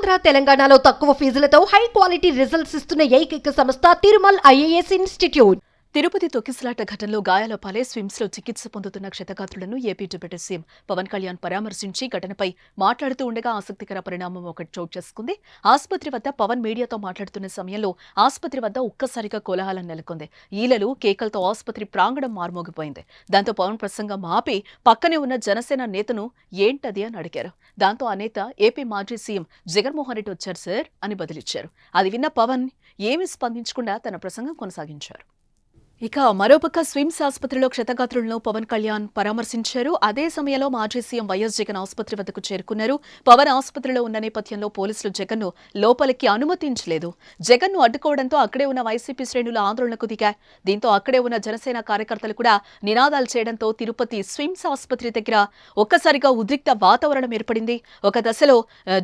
ఆంధ్ర తెలంగాణలో తక్కువ ఫీజులతో high quality results ఇస్తున్న ఏకైక సంస్థ తిరుమల్ ఐఏఎస్ ఇన్స్టిట్యూట్. తిరుపతి తొక్కిసలాట ఘటనలో గాయాల పాలై స్విమ్స్ లో చికిత్స పొందుతున్న క్షతగాత్రులను AP deputy CM Pawan Kalyan పరామర్శించి ఘటనపై మాట్లాడుతూ ఉండగా ఆసక్తికర పరిణామం ఒకటి చోటు చేసుకుంది. ఆసుపత్రి వద్ద పవన్ మీడియాతో మాట్లాడుతున్న సమయంలో ఆసుపత్రి వద్ద ఒక్కసారిగా కోలాహలం నెలకొంది. ఈలలు కేకలతో ఆసుపత్రి ప్రాంగణం మార్మోగిపోయింది. దాంతో పవన్ ప్రసంగం ఆపి పక్కనే ఉన్న జనసేన నేతను ఏంటది అని అడిగారు. దాంతో ఆ నేత ఏపీ మాజీ సీఎం జగన్మోహన్ రెడ్డి వచ్చారు సార్ అని బదిలిచ్చారు. అది విన్న పవన్ ఏమీ స్పందించకుండా తన ప్రసంగం కొనసాగించారు. ఇక మరోపక్క స్విమ్స్ ఆసుపత్రిలో క్షతగాత్రులను పవన్ కళ్యాణ్ పరామర్శించారు. అదే సమయంలో మాజీ సీఎం వైఎస్ జగన్ ఆసుపత్రి వద్దకు చేరుకున్నారు. పవన్ ఆసుపత్రిలో ఉన్న నేపథ్యంలో పోలీసులు జగన్ ను లోపలికి అనుమతించలేదు. జగన్ ను అడ్డుకోవడంతో అక్కడే ఉన్న వైసీపీ శ్రేణులు ఆందోళనకు దిగారు. దీంతో అక్కడే ఉన్న జనసేన కార్యకర్తలు కూడా నినాదాలు చేయడంతో తిరుపతి స్విమ్స్ ఆసుపత్రి దగ్గర ఒక్కసారిగా ఉద్రిక్త వాతావరణం ఏర్పడింది. ఒక దశలో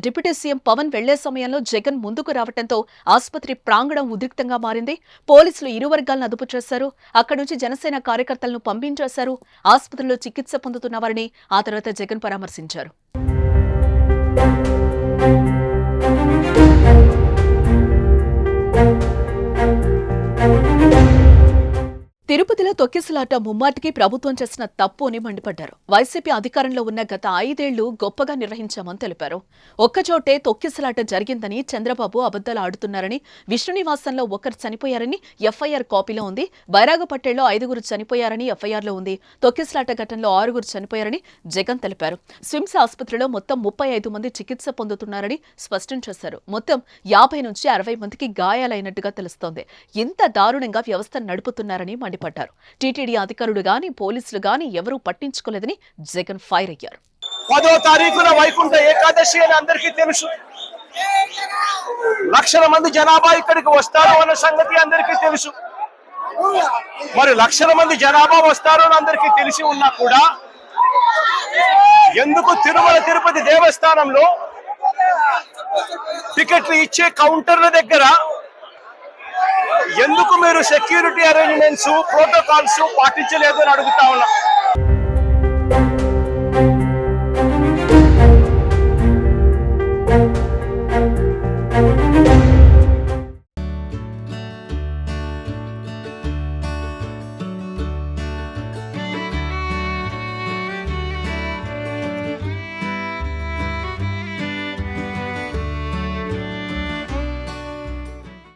డిప్యూటీ సీఎం పవన్ వెళ్లే సమయంలో జగన్ ముందుకు రావడంతో ఆసుపత్రి ప్రాంగణం ఉద్రిక్తంగా మారింది. పోలీసులు ఇరు వర్గాలను అదుపు చేశారు. అక్కడి నుంచి జనసేన కార్యకర్తలను పంపించేశారు. ఆసుపత్రిలో చికిత్స పొందుతున్న వారిని ఆ తర్వాత జగన్ పరామర్శించారు. తిరుపతిలో తొక్కిసలాట ముమ్మాటికి ప్రభుత్వం చేసిన తప్పు అని మండిపడ్డారు. వైసీపీ అధికారంలో ఉన్న గత 5 ఏళ్లు గొప్పగా నిర్వహించామని తెలిపారు. ఒక్కచోటే తొక్కిసలాట జరిగిందని చంద్రబాబు అబద్దాలు ఆడుతున్నారని, విష్ణునివాసంలో ఒకరు చనిపోయారని ఎఫ్ఐఆర్ కాపీలో ఉంది. బైరాగపట్టేలో 5 చనిపోయారని ఎఫ్ఐఆర్లో ఉంది. తొక్కిసలాట ఘటనలో 6 చనిపోయారని జగన్ తెలిపారు. స్విమ్స్ ఆసుపత్రిలో మొత్తం 35 మంది చికిత్స పొందుతున్నారని స్పష్టం చేశారు. మొత్తం 50 నుంచి 60 మందికి గాయాలైనట్టుగా తెలుస్తోంది. ఇంత దారుణంగా వ్యవస్థ నడుపుతున్నారని మండిపడ్డారు. టీటీడీ అధికారులు గాని పోలీసులు గాని ఎవరూ పట్టించుకోలేదని జగన్ ఫైర్ అయ్యారు. 10వ తారీఖున వైకుంఠ ఏకాదశి అని అందరికీ తెలుసు. లక్షల మంది జనాభా ఇక్కడికి వస్తారు అన్న సంగతి అందరికీ తెలుసు. మరి లక్షల మంది జనాభా వస్తారు అని అందరికీ తెలిసి ఉన్నా కూడా ఎందుకు తిరుమల తిరుపతి దేవస్థానంలో టికెట్లు ఇచ్చే కౌంటర్ల దగ్గర ఎందుకు మీరు సెక్యూరిటీ అరేంజ్మెంట్స్ ప్రోటోకాల్స్ పాటించలేదు అని అడుగుతా ఉన్నా.